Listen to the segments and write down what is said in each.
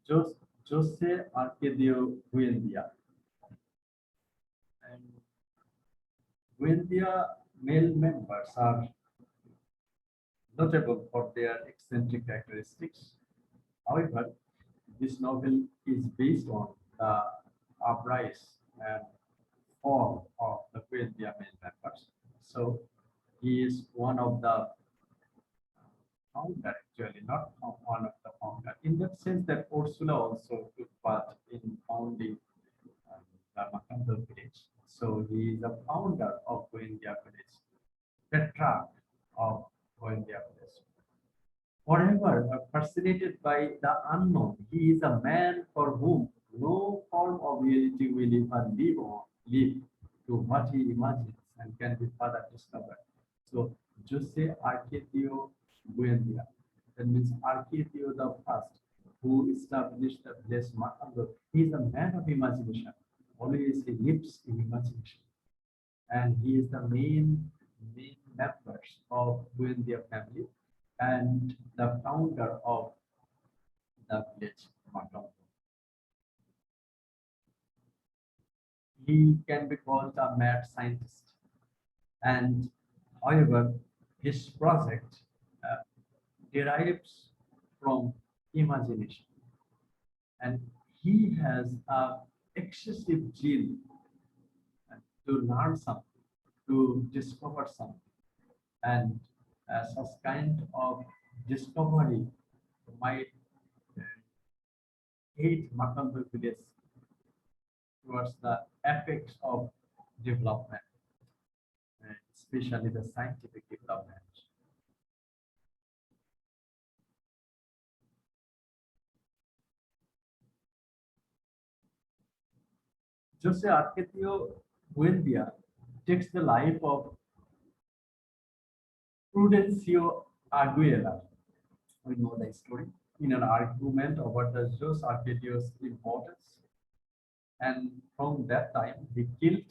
Jose Arcadio Buendia. And Buendia male members are notable for their eccentric characteristics. However, this novel is based on the uprise and fall of the Buendia male members. So he is one of the founder, actually, not one of the founder, in that sense that Ursula also took part in founding the Macandal village. So he is the founder of Buendia village, Petrarch of Buendia village. Forever fascinated by the unknown, he is a man for whom no form of reality will ever live to what he imagines and can be further discovered. So Jose Arcadio Buendia, that means Arcadio the First, who established the village Macandal. He is a man of imagination. Always he lives in imagination, and he is the main members of Buendia family and the founder of the village Macandal. He can be called a mad scientist, and however, his project derives from imagination, and he has a excessive zeal to learn something, to discover something, and such kind of discovery might aid Macandal village towards the apex of development, especially the scientific development. Jose Arcadio Buendia takes the life of Prudencio Arguellar. We know the story, in an argument over the Jose Arcadio's importance. And from that time, he killed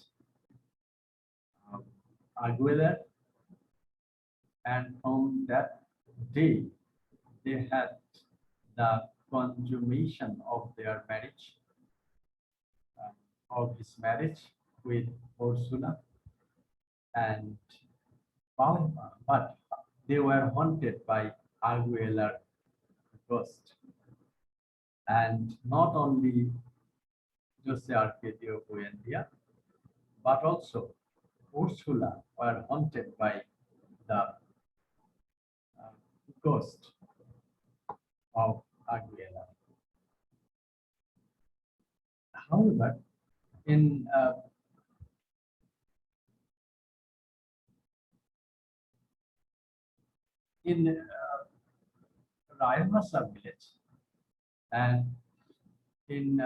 Arguellar, and from that day, they had the consummation of their marriage, of his marriage with Ursula, and but they were haunted by Arguellar ghost. And not only Jose Arcadio Buendia, but also Ursula were haunted by the ghost of Arguellar. However, in Rayamasa village and in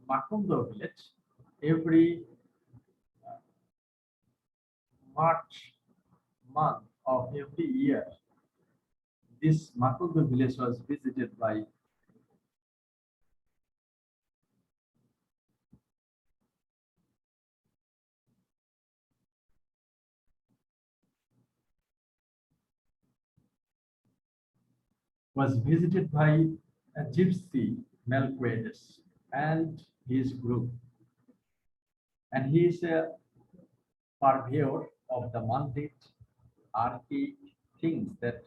Macondo village, every March month of every year, this Macondo village was visited by a gypsy Melquiades and his group. And he is a purveyor of the mundane, archaic things that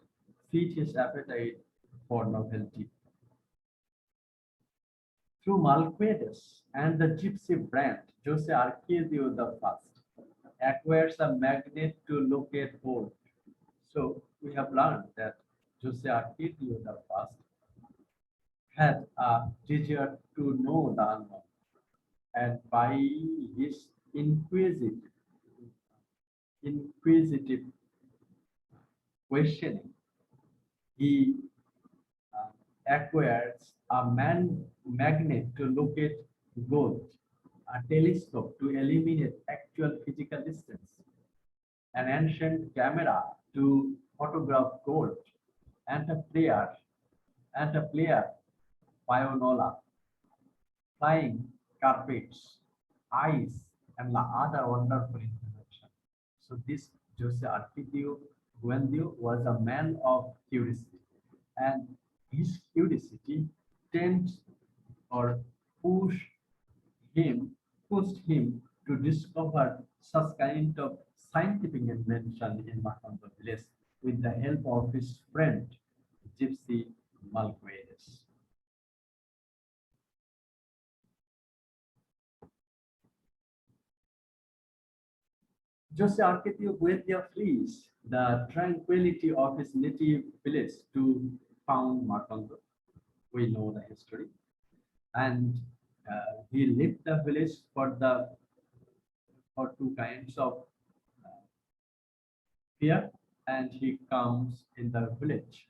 feed his appetite for novelty. Through Malquedes and the gypsy brand, Jose Arcadio the First acquires a magnet to locate gold. So we have learned that Jose Arcadio the First had a desire to know the unknown, and by his inquisitive questioning, he acquires a magnet to locate gold, a telescope to eliminate actual physical distance, an ancient camera to photograph gold, and a player pianola, flying carpets, ice, and other wonderful information. So this Jose Arcadio Buendia was a man of curiosity. and his curiosity tends or push him pushed him to discover such kind of scientific invention in Macondo village with the help of his friend Gypsy Marquez. Jose Arcadio Buendia flees the tranquility of his native village to found Macondo. We know the history. And he left the village for two kinds of fear, and he comes in the village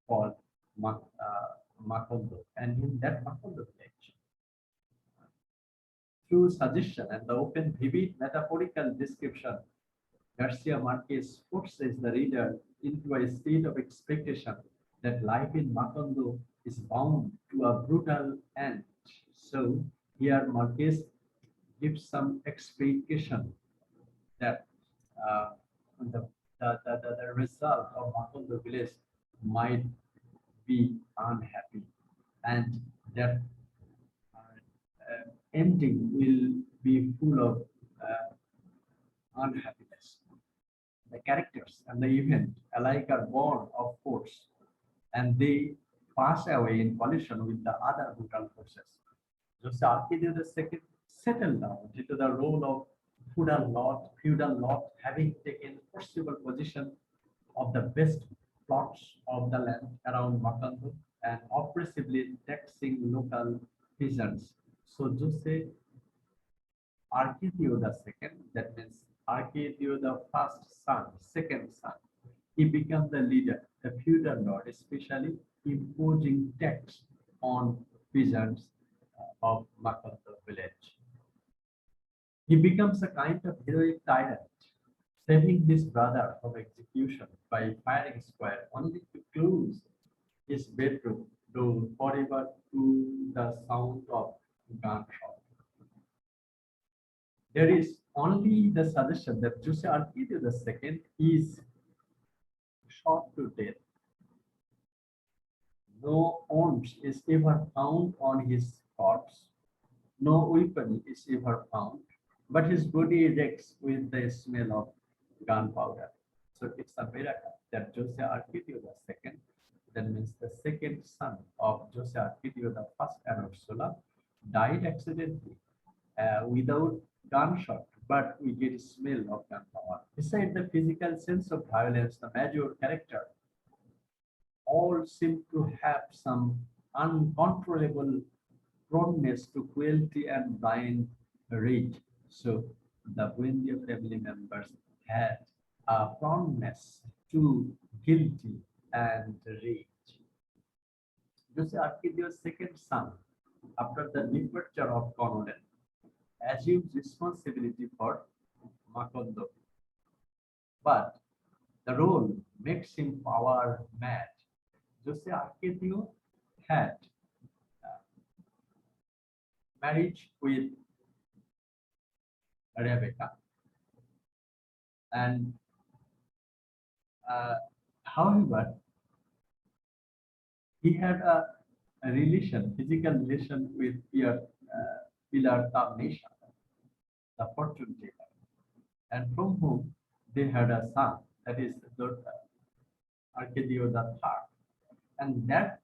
called Macondo. And in that Macondo village, through suggestion and the open, vivid, metaphorical description, Garcia Marquez forces the reader into a state of expectation that life in Macondo is bound to a brutal end. So here Marquez gives some expectation that uh, the, the result of Macondo village might be unhappy, and that ending will be full of unhappiness. The characters and the event alike are born of force, and they pass away in collision with the other brutal forces. Jose Arcadio II settled down into the role of feudal lord, having taken forcible possession of the best plots of the land around Macondo and oppressively taxing local peasants. So Jose Arcadio II, that means Arcadio the first son, second son, he became the leader, the feudal lord, especially imposing tax on peasants of Macondo village. He becomes a kind of heroic tyrant, saving his brother from execution by firing square, only to close his bedroom door forever to the sound of gunshot. There is only the suggestion that Jose Arcadio II is shot to death. No wounds is ever found on his corpse. No weapon is ever found, but his body reeks with the smell of gunpowder. So it's a miracle that Jose Arcadio II, that means the second son of Jose Arcadio I and Ursula, died accidentally without gunshot, but we get smell of gunpowder. Besides the physical sense of violence, the major character all seem to have some uncontrollable proneness to cruelty and blind rage. So the Buendia family members had a proneness to guilty and rage. Jose Arcadio's second son, after the departure of Colonel, assumes responsibility for Macondo. But the role makes him power mad. Jose Arcadio had marriage with Rebecca, and however, he had a relation, physical relation with Pilar Tamnesha, the fortune teller, and from whom they had a son, that is Arcadio III. And that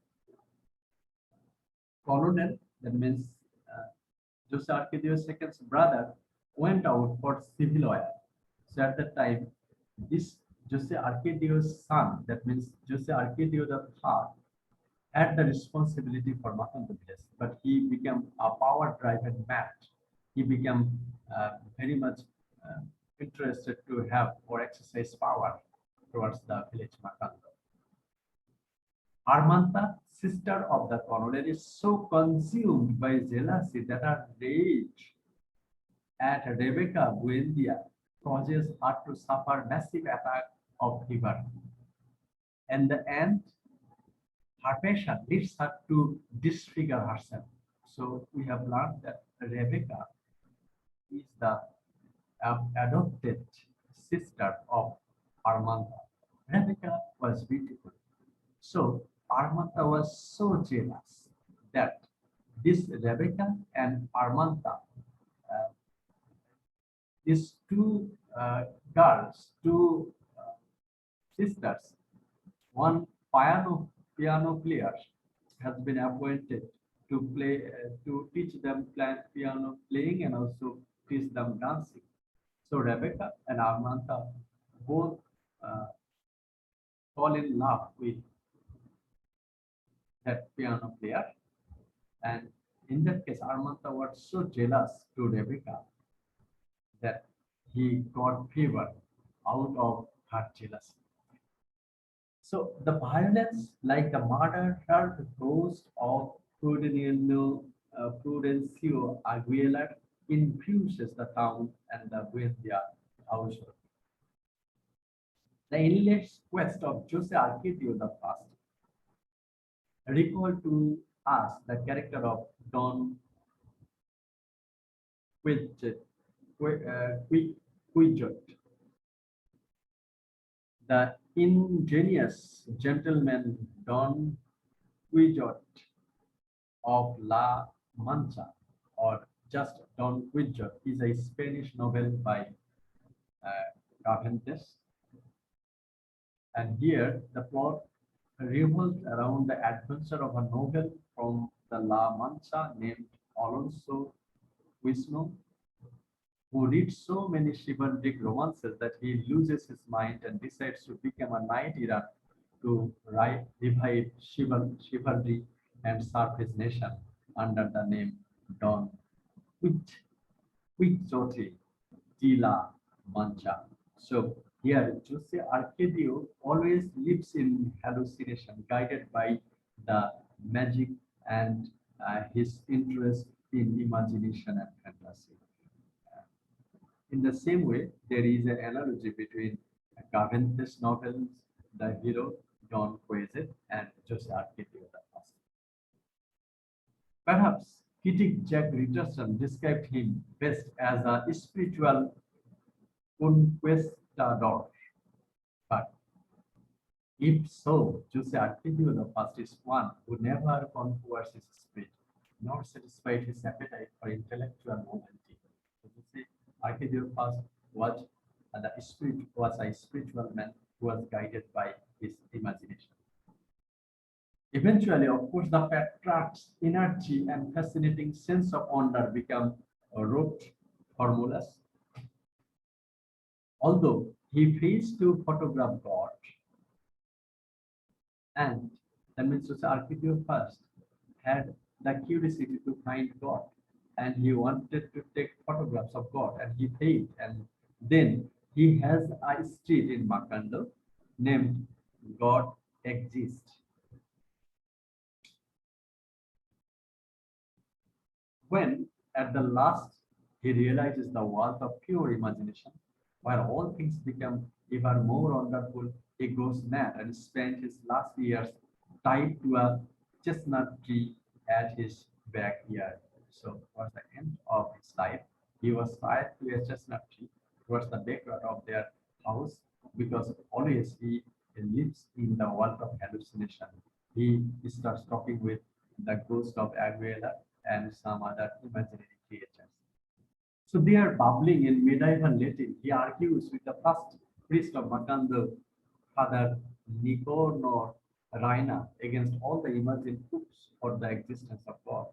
colonel, that means Jose Arcadio II's brother, went out for civil oil. So at that time, this Jose Arcadio's son, that means Jose Arcadio III, had the responsibility for Macondo village, but he became a power-driven man. He became very much interested to have or exercise power towards the village Macondo. Armanta, sister of the colonel, is so consumed by jealousy that her rage at Rebecca Buendia causes her to suffer massive attack of fever. In the end, her passion leads her to disfigure herself. So we have learned that Rebecca is the adopted sister of Armanta. Rebecca was beautiful. So Armanta was so jealous that this Rebecca and Armanta, uh, these two girls, two sisters, one piano player has been appointed to play to teach them piano playing and also teach them dancing. So Rebecca and Armanta both uh, fall in love with that piano player, and in that case, Armanta was so jealous to Rebecca that he got fever out of her jealousy. So the violence, like the murder, the ghost of Prudencio Aguilar, infuses the town and the Buendia household. The endless quest of Jose Arcadio the First recall to us the character of Don Quixote, Quixote, the ingenious gentleman Don Quixote of La Mancha, or just Don Quixote, is a Spanish novel by Gaganth. And here the plot revolves around the adventure of a novel from the La Mancha named Alonso Quisno, who reads so many chivalric romances that he loses his mind and decides to become a knight errant to revive chivalry and serve his nation under the name Don Quixote de la Mancha. So here, Jose Arcadio always lives in hallucination, guided by the magic and his interest in imagination and fantasy. In the same way, there is an analogy between Gaganth's novels, the hero Don Quixote, and Jose Arcadio the First. Perhaps critic Jack Richardson described him best as a spiritual conquistador. But if so, Jose Arcadio the First is one who never conquers his spirit, nor satisfied his appetite for intellectual novelty. So Jose Arcadio the First was a spiritual man who was guided by his imagination. Eventually, of course, the Petrarch's energy and fascinating sense of wonder become rote formulas. Although he fails to photograph God, and that means Jose Arcadio first had the curiosity to find God, and he wanted to take photographs of God, and he failed. And then he has a street in Macondo named God Exists. When at the last he realizes the world of pure imagination, where all things become even more wonderful, he goes mad and spends his last years tied to a chestnut tree at his backyard. So towards the end of his life, he was tied to a chestnut tree towards the backyard of their house, because always he lives in the world of hallucination. He starts talking with the ghost of Aguilera and some other imaginary creatures. So they are bubbling in medieval Latin. He argues with the first priest of Macondo, Father Nicanor Reina, against all the imagined proofs for the existence of God.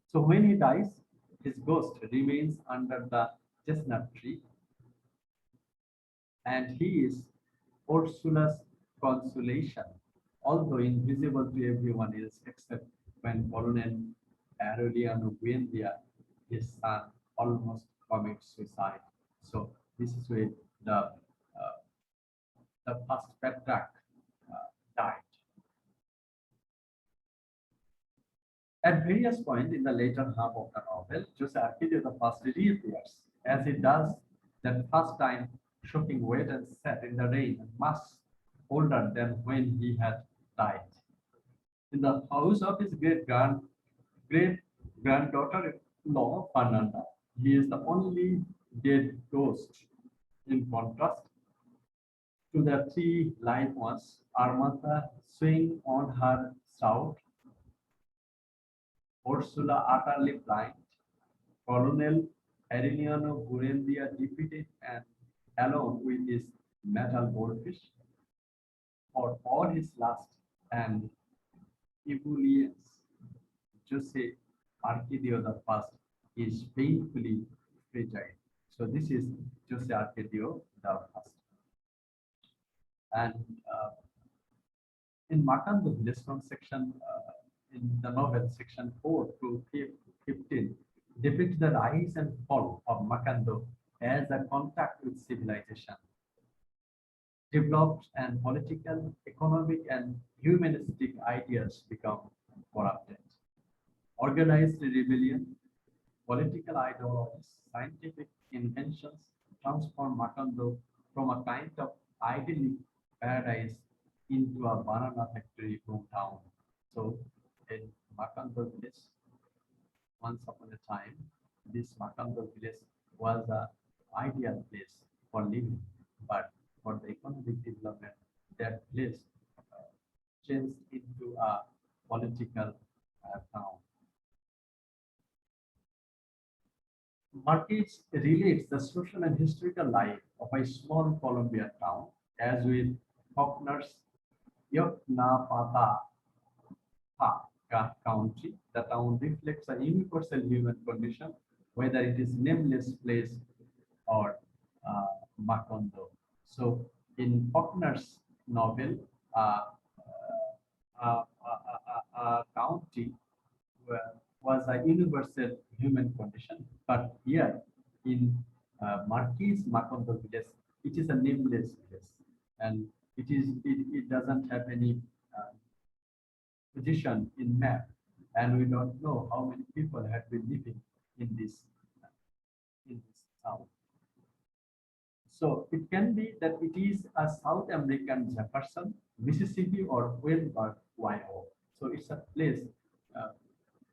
So when he dies, his ghost remains under the chestnut tree, and he is Ursula's consolation, although invisible to everyone else except when Colonel Aureliano Buendia, his son, almost commits suicide. So this is where the first Petrarch died. At various points in the later half of the novel, Jose Arcadio the First reappears, as he does that first time, soaking wet and set in the rain, much older than when he had died. In the house of his great granddaughter-in-law Fernanda, he is the only dead ghost. In contrast, to the three live ones, Armata swing on her stout, Ursula utterly blind, Colonel Arellano Buendia defeated and alone with his metal goldfish, for all his lust and ebullience, Jose Arcadio the First is painfully fragile. So this is Jose Arcadio the First. And in Matandu village from section in the novel section 4 to 15 depicts the rise and fall of Macondo as a contact with civilization developed and political, economic, and humanistic ideas become corrupted. Organized rebellion, political ideologies, scientific inventions transform Macondo from a kind of idyllic paradise into a banana factory hometown. So in Macondo village, once upon a time, this Macondo village was an ideal place for living, but for the economic development, that place changed into a political town. Marquez relates the social and historical life of a small Colombian town, as with Faulkner's Yoknapata County. The town reflects a universal human condition, whether it is nameless place or Macondo. So, in Faulkner's novel, county was a universal human condition, but here in Marquis Macondo village, it is a nameless village, and it doesn't have any position in map, and we don't know how many people have been living in this town. So it can be that it is a South American Jefferson, Mississippi, or Wellburg, Wyoming. So it's a place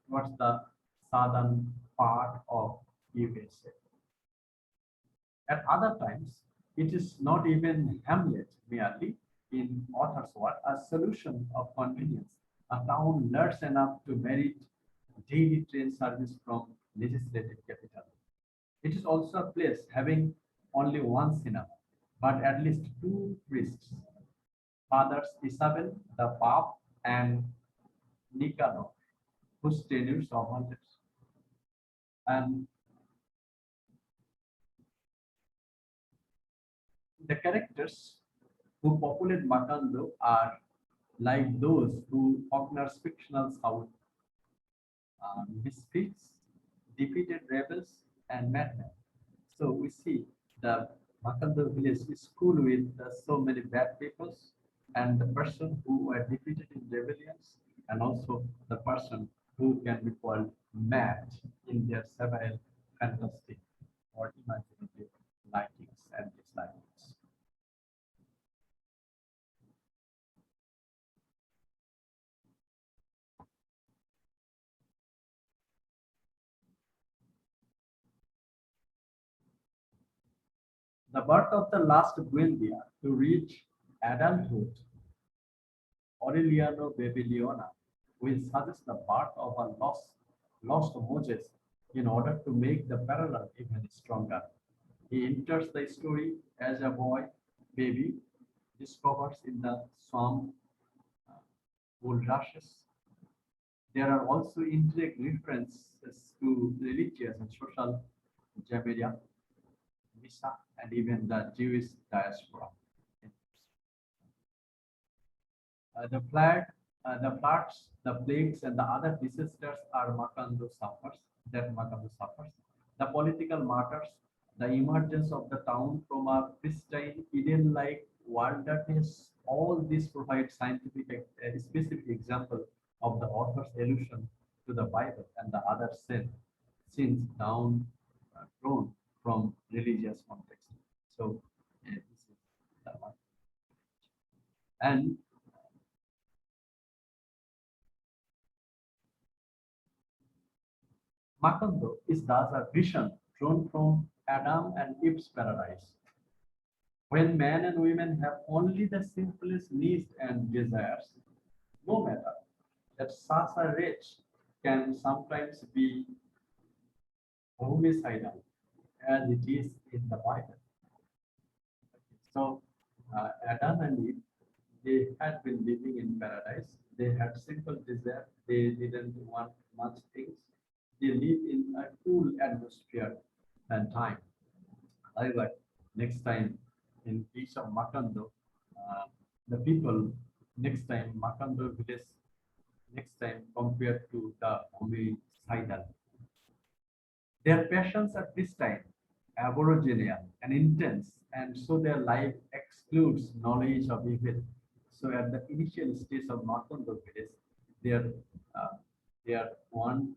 towards the southern part of USA. At other times, it is not even hamlet merely in author's word, a solution of convenience, a town large enough to merit daily train service from legislative capital. It is also a place having only one cinema, but at least two priests, Fathers Isabel, the Pope, and Nicanor, whose tenures are hundreds. And the characters who populate Macondo are like those who Faulkner's fictional South misfits, defeated rebels, and madmen. So we see the Macondo village is full with so many bad people, and the person who were defeated in rebellions, and also the person who can be called mad in their several fantastic or imaginative likings and dislikings. The birth of the last Buendia to reach adulthood, Aureliano Babyliona, will suggest the birth of a lost Moses in order to make the parallel even stronger. He enters the story as a boy, baby, discovers in the swamp bulrushes. There are also indirect references to religious and social Jaberia, Misa, and even the Jewish diaspora. The floods, the plagues, and the other disasters are Macondo suffers. That Macondo suffers. The political martyrs, the emergence of the town from a pristine Eden-like wilderness. All this provide scientific, specific example of the author's allusion to the Bible and the other sins down drawn from religious context. So this is the one. And Macondo is thus a vision drawn from Adam and Eve's paradise. When men and women have only the simplest needs and desires, no matter that such a wretch can sometimes be homicidal as it is in the Bible. So, Adam and Eve, they had been living in paradise. They had simple desire. They didn't want much things. They lived in a cool atmosphere and time. However, next time in case of Makando, the people next time Makando village next time compared to the homicidal. Their passions are pristine, aboriginal, and intense, and so their life excludes knowledge of evil. So at the initial stage of Makondo village, their uh, their want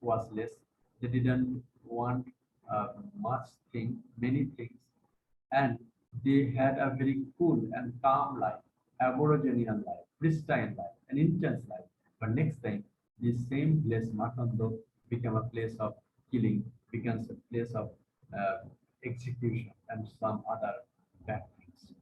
was less. They didn't want much thing, many things, and they had a very cool and calm life, aboriginal life, pristine life, an intense life. But next time, this same place, Makondo, became a place of killing, becomes a place of uh, execution and some other bad things.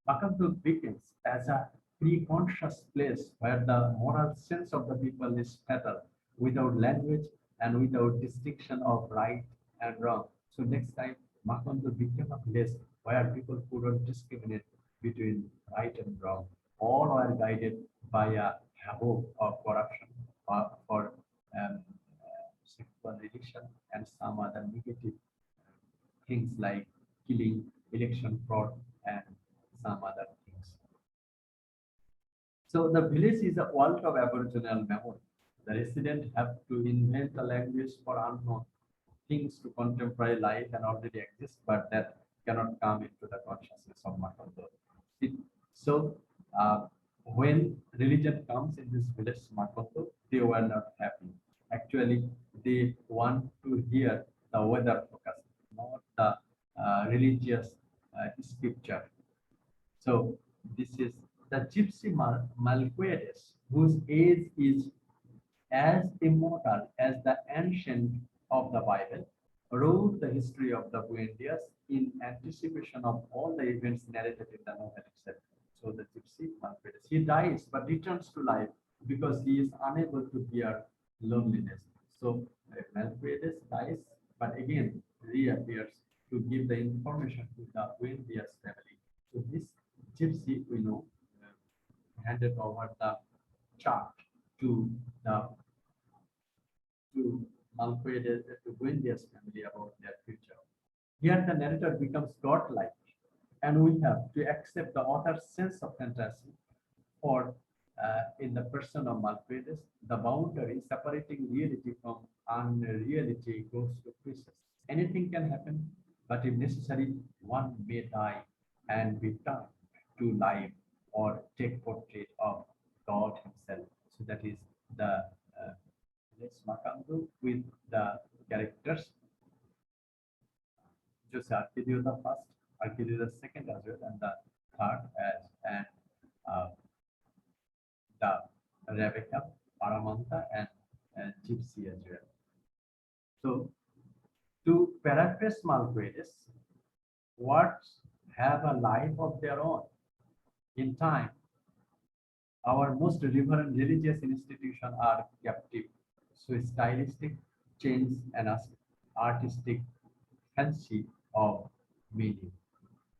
Makondo begins as a pre-conscious place where the moral sense of the people is settled without language and without distinction of right and wrong. So next time, Makondo became a place where people couldn't discriminate between right and wrong. All were guided by a havoc of corruption for sexual addiction and some other negative things like killing, election fraud, and some other things. So the village is a world of Aboriginal memory. The residents have to invent a language for unknown things to contemporary life and already exist, but that cannot come into the consciousness of Makondo. So when religion comes in this village, Makondo, they were not happy. Actually, they want to hear the weather focus, not the religious scripture. So this is the Gypsy Malquedes, whose age is as immortal as the ancient of the Bible, wrote the history of the Buendias in anticipation of all the events narrated in the novel itself. So the Gypsy Malquedes, he dies but returns to life because he is unable to bear loneliness. So Malquedes dies but again reappears to give the information to the Buendias family. So this gypsy, we know, handed over the chart to the to Malquedes to Buendia's family about their future. Here the narrator becomes godlike, and we have to accept the author's sense of fantasy. For in the person of Malquedes, the boundary separating reality from unreality goes to pieces. Anything can happen, but if necessary, one may die and be turned to life or take portrait of God Himself. So that is the Lex Makandu with the characters Jose Arcadio the first, Arcadio the second as well, and the third as uh, the Rebecca, Paramanta, and Gypsy as well. So to paraphrase Malquedes, words have a life of their own. In time, our most reverent religious institutions are captive. So stylistic change and artistic fancy of meaning.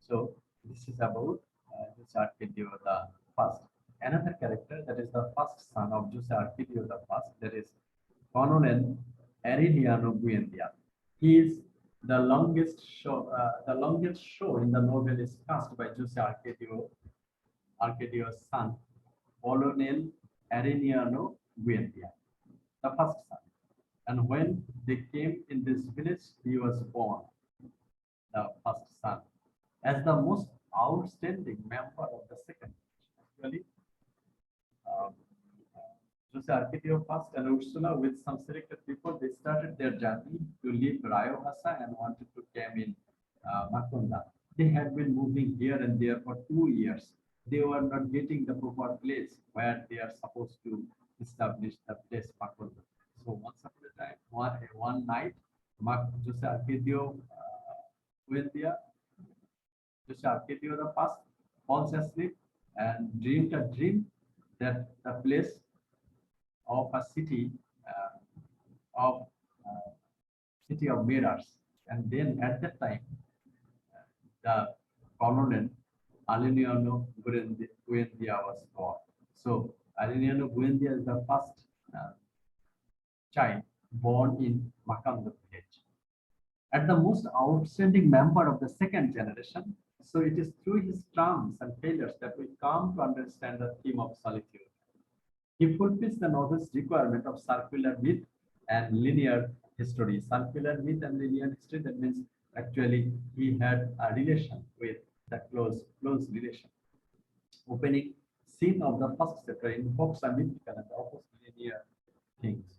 So this is about Jose Arcadio the first. Another character that is the first son of Jose Arcadio the first, that is Colonel Arellano Buendia. He is the longest show. The longest show in the novel is cast by Jose Arcadio's son, Colonel Arellano Buendia, the first son. And when they came in this village, he was born, the first son, as the most outstanding member of the second. Actually, um, Jose Arcadio first and Ursula with some selected people, they started their journey to leave Rayojasa and wanted to come in Makonda. They had been moving here and there for 2 years. They were not getting the proper place where they are supposed to establish the place Makonda. So once upon a time, one night, Jose Arcadio went there Jose Arcadio the first falls asleep and dreamed a dream that the place of a city of uh, city of mirrors. And then at that time, the colonel Aliniano Buendia was born. So Aliniano Buendia is the first uh, child born in Macondo village. At the most outstanding member of the second generation. So it is through his triumphs and failures that we come to understand the theme of solitude. He fulfills the novel's requirement of circular myth and linear history. Circular myth and linear history, that means actually he had a relation with the close relation. Opening scene of the first chapter invokes a mythical and opposite linear things.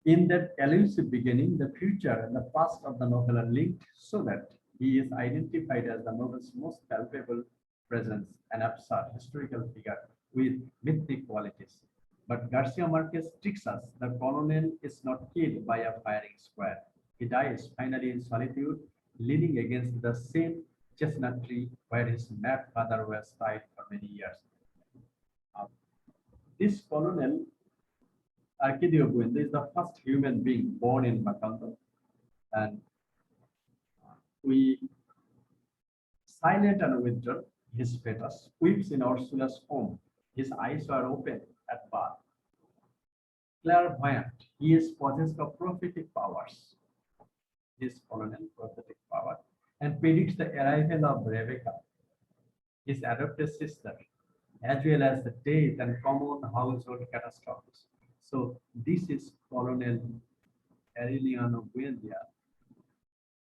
In that elusive beginning, the future and the past of the novel are linked so that he is identified as the novel's most palpable presence, an absurd historical figure with mythic qualities. But Garcia Marquez tricks us. The colonel is not killed by a firing square. He dies finally in solitude, leaning against the same chestnut tree where his mad father was tied for many years. Uh, this colonel Arcadio Buende is the first human being born in Macondo, and we silent and withdrawn, his fetus weeps in Ursula's home. His eyes are open at birth. Clairvoyant, he is possessed of prophetic powers. His colonel prophetic power and predicts the arrival of Rebecca, his adopted sister, as well as the death and common household catastrophes. So this is Colonel Aureliano Buendia,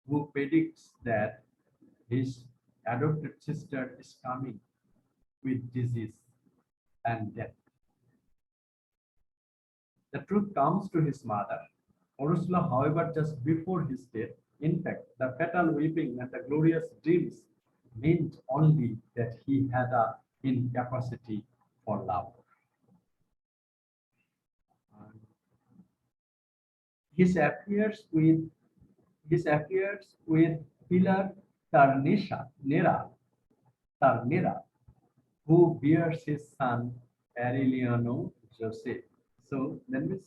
who predicts that his adopted sister is coming with disease and death. The truth comes to his mother, Ursula, however, just before his death. In fact, the fatal weeping and the glorious dreams meant only that he had an incapacity for love. His affairs with Pilar Ternera, who bears his son Aureliano Jose. So then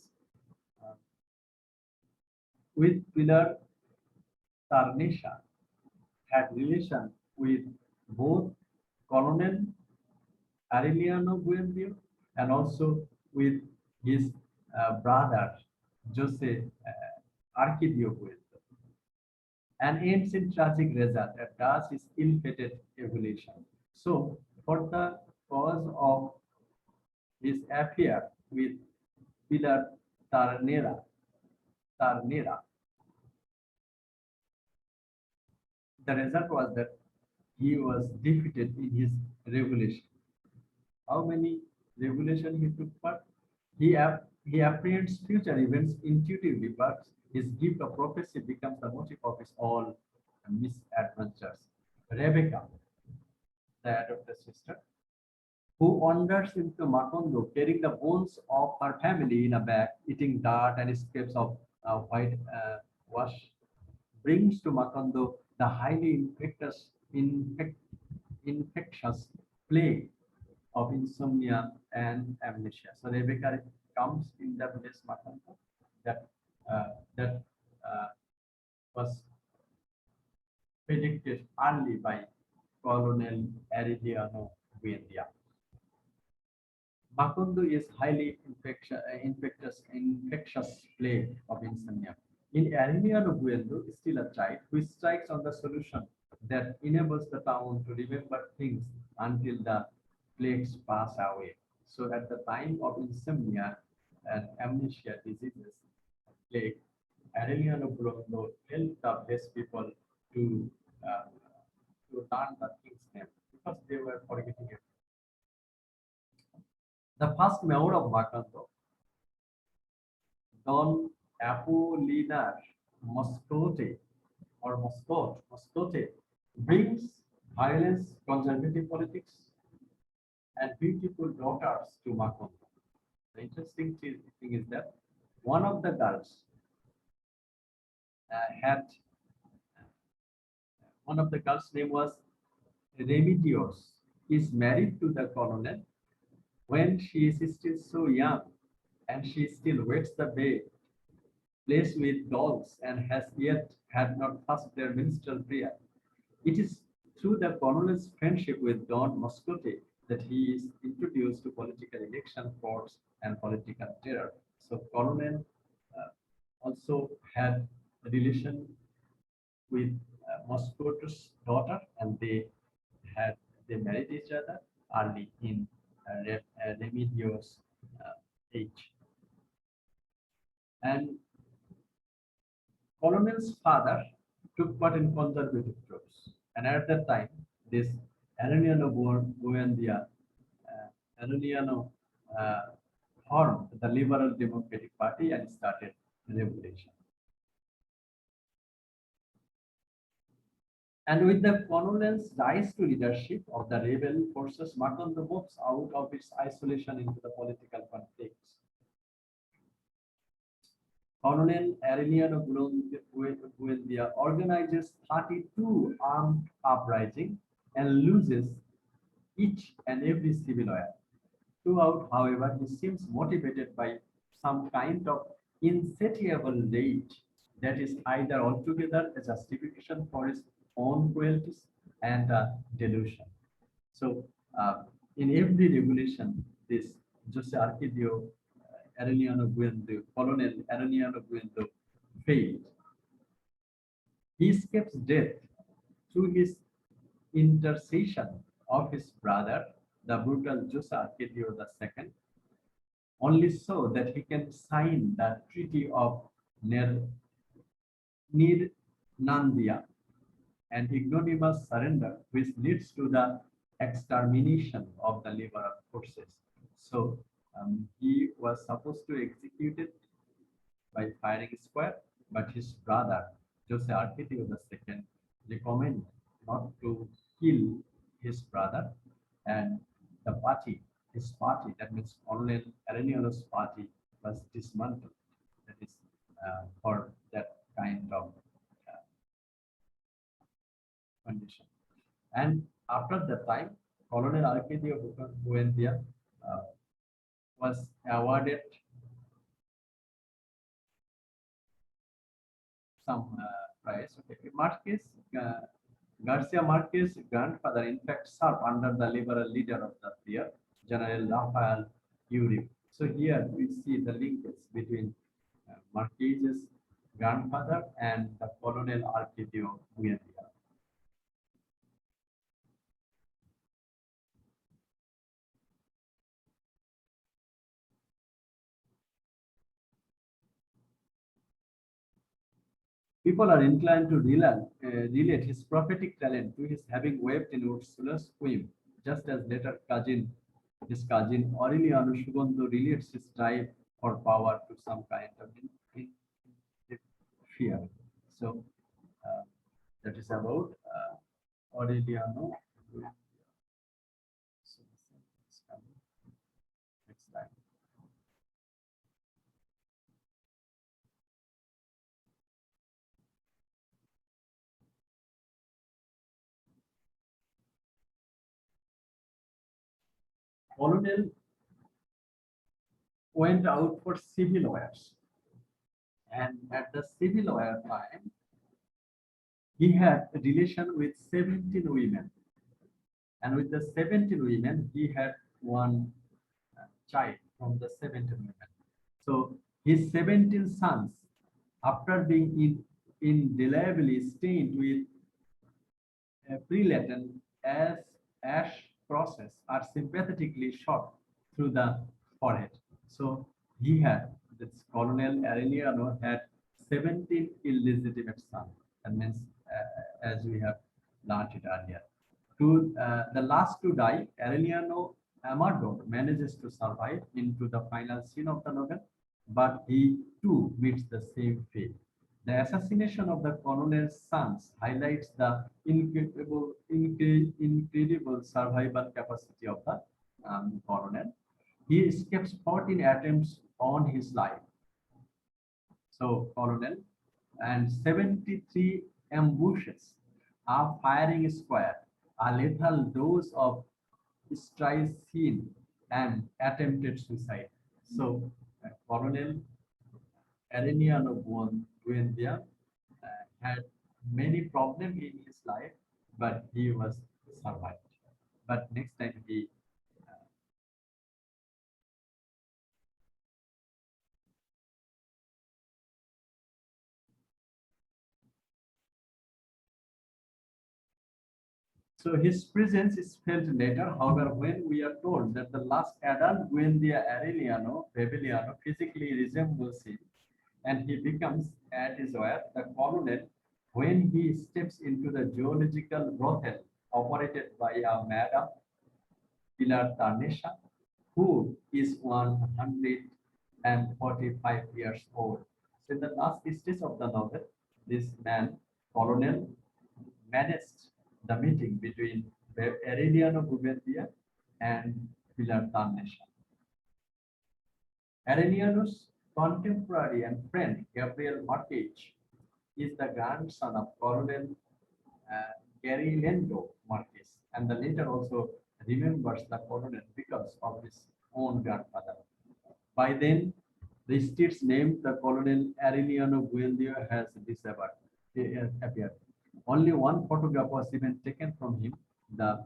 uh, with Pilar Ternera had relation with both Colonel Aureliano Buendia and also with his brother Jose Arcadio Buendia. And ends in tragic result. Abdus is ill-fated evolution. So, for the cause of his affair with Pilar Ternera, the result was that he was defeated in his revolution. How many revolution he took part? He apprehends future events intuitively, but his gift of prophecy becomes the motive of his all misadventures. Rebecca, the adopted sister, who wanders into Macondo carrying the bones of her family in a bag, eating dirt and scraps of white wash, brings to Macondo the highly infectious plague of insomnia and amnesia. So Rebecca comes in the village Macondo that was predicted early by Colonel Aureliano Buendia. Macondo is highly infectious plague of insomnia. In Aureliano Buendia is still a child who strikes on the solution that enables the town to remember things until the plagues pass away. So at the time of insomnia and amnesia diseases, plague, Aureliano Buendia helped the best people to uh, learn the king's name because they were forgetting it. The first mayor of Macondo, Don Apolinar Moscote, brings violence, conservative politics, and beautiful daughters to Macondo. The interesting thing is that one of the girls had one of the girl's name was Remedios, is married to the colonel when she is still so young, and she still wets the bed, plays with dolls, and has yet had not passed their ministerial prayer. It is through the colonel's friendship with Don Moscote that he is introduced to political election frauds and political terror. So Colonel also had a relation with Moscote's daughter, and they married each other early in Remedios age. And Colonel's father took part in conservative troops, and at that time, this Arellano Buendia, Arellano formed the Liberal Democratic Party and started the revolution. And with the colonel's rise to leadership of the rebel forces, Macondo moves out of its isolation into the political conflicts. Colonel Aureliano Buendia organizes 32 armed uprisings and loses each and every civil war. Throughout, however, he seems motivated by some kind of insatiable rage that is either altogether a justification for his own cruelties and delusion. So, in every revolution, this Jose Arcadio Arellano Buendo, Colonel Arellano Buendo failed. He escapes death through his intercession of his brother, the brutal Jose Arcadio II, only so that he can sign the Treaty of Nirnandia, an ignominious surrender which leads to the extermination of the liberal forces. So he was supposed to execute it by firing square, but his brother, Jose Arcadio II, recommended not to kill his brother, and the party, his party, that means Colonel Arellano's party, was dismantled. That is for that kind of condition. And after that time, Colonel Arcadio Buendia was awarded some prize. Okay. Marquez, Garcia Marquez's grandfather, in fact, served under the liberal leader of the year, General Rafael Uribe. So here we see the linkage between Marquez's grandfather and the Colonel Arcadio Buendia. People are inclined to relate his prophetic talent to his having wept in Ursula's womb, just as later his cousin Aureliano Sugondo relates his drive for power to some kind of fear. So that is about Aureliano. Next slide. Colonel went out for civil wars, and at the civil war time, he had a relation with 17 women, and with the 17 women, he had one child from the 17 women. So his 17 sons, after being indelibly stained with pre-latent as ash process, are sympathetically shot through the forehead. So he had, this Colonel Arellano had 17 illegitimate sons. That means, as we have learned it earlier. The last to die, Arellano Amador manages to survive into the final scene of the novel, but he too meets the same fate. The assassination of the colonel's sons highlights the incredible survival capacity of the colonel. He escapes 14 attempts on his life. So, colonel, and 73 ambushes a firing square, a lethal dose of strychnine, and attempted suicide. So, Colonel Areniano Buendia had many problems in his life, but he was survived. But next time he so his presence is felt later. However, when we are told that the last adult Buendia Arellano Paviliano physically resembles him and he becomes at his where the colonel when he steps into the geological brothel operated by a madam Pilar Tarnesha, who is 145 years old. So in the last stage of the novel, this man, Colonel, managed the meeting between Aureliano Buendia and Pilar Tarnesha. Aureliano's contemporary and friend, Gabriel Marquez, is the grandson of Colonel uh, Garilendo Marquez, and the later also remembers the colonel because of his own grandfather. By then, the state's name, the Colonel Arellano Buendia, has disappeared. He has appeared. Only one photograph was even taken from him, the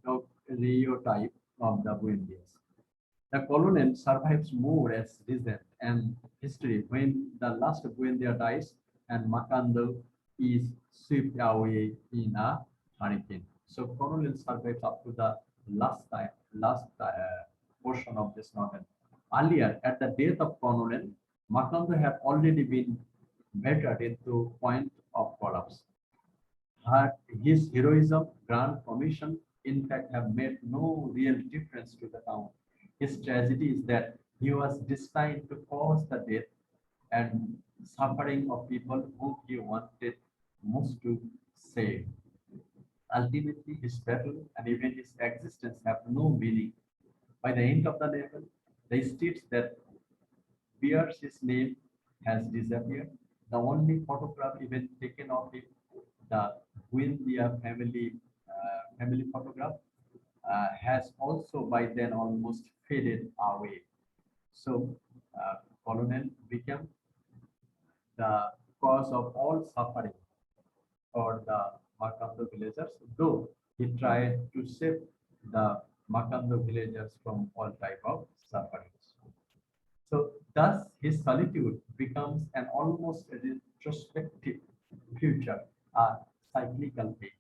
daguerreotype of the Buendias. The colonel survives more as legend and history when the last Buendia dies and Macondo is swept away in a hurricane. So colonel survives up to the last portion of this novel. Earlier, at the death of colonel, Macondo had already been battered into point of collapse. His heroism, grand commission, in fact, have made no real difference to the town. His tragedy is that he was destined to cause the death and suffering of people whom he wanted most to save. Ultimately, his battle and even his existence have no meaning. By the end of the novel, the states that bears his name has disappeared. The only photograph even taken of him, the Buendia family photograph, has also by then almost faded away. So, Colonel became the cause of all suffering for the Makando villagers, though he tried to save the Makando villagers from all type of sufferings. So thus his solitude becomes an almost retrospective future, a cyclical fate.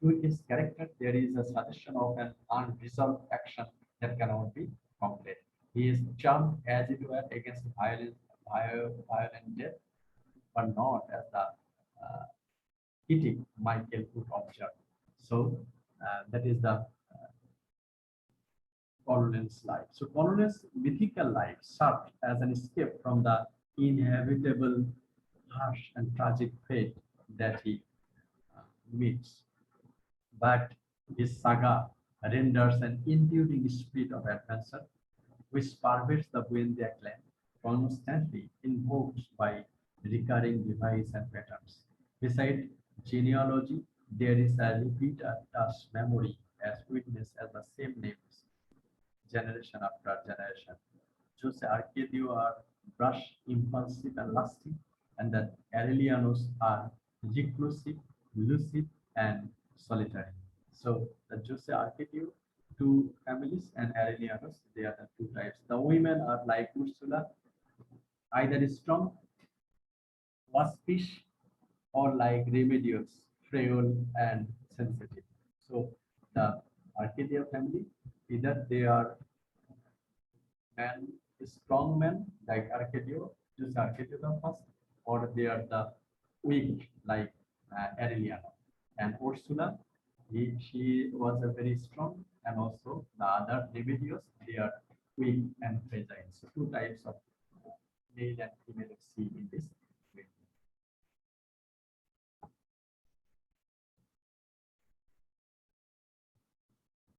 Through his character, there is a suggestion of an unresolved action that cannot be complete. He is charmed, as it were, against violent death, but not as the critic Michael would observe. So that is the Colonel's life. So Colonel's mythical life served as an escape from the inevitable, harsh and tragic fate that he meets. But his saga renders an enduring spirit of adventure which pervades the Buendia clan, constantly invoked by recurring devices and patterns. Beside genealogy, there is a repeated touch memory as witnessed as the same names generation after generation. Jose Arcadio are brush, impulsive, and lusty, and the Aurelianos are reclusive, lucid, and solitary. So the Jose Arcadio, two families, and Aurelianos, they are the two types. The women are like Ursula, either strong, waspish, or like Remedios, frail and sensitive. So the Arcadia family, either they are man, strong men like Arcadio, just Arcadio the first, or they are the weak like Aureliano. And Ursula, she was a very strong, and also the other Remedios, they are weak and fragile. So two types of male and female see in this.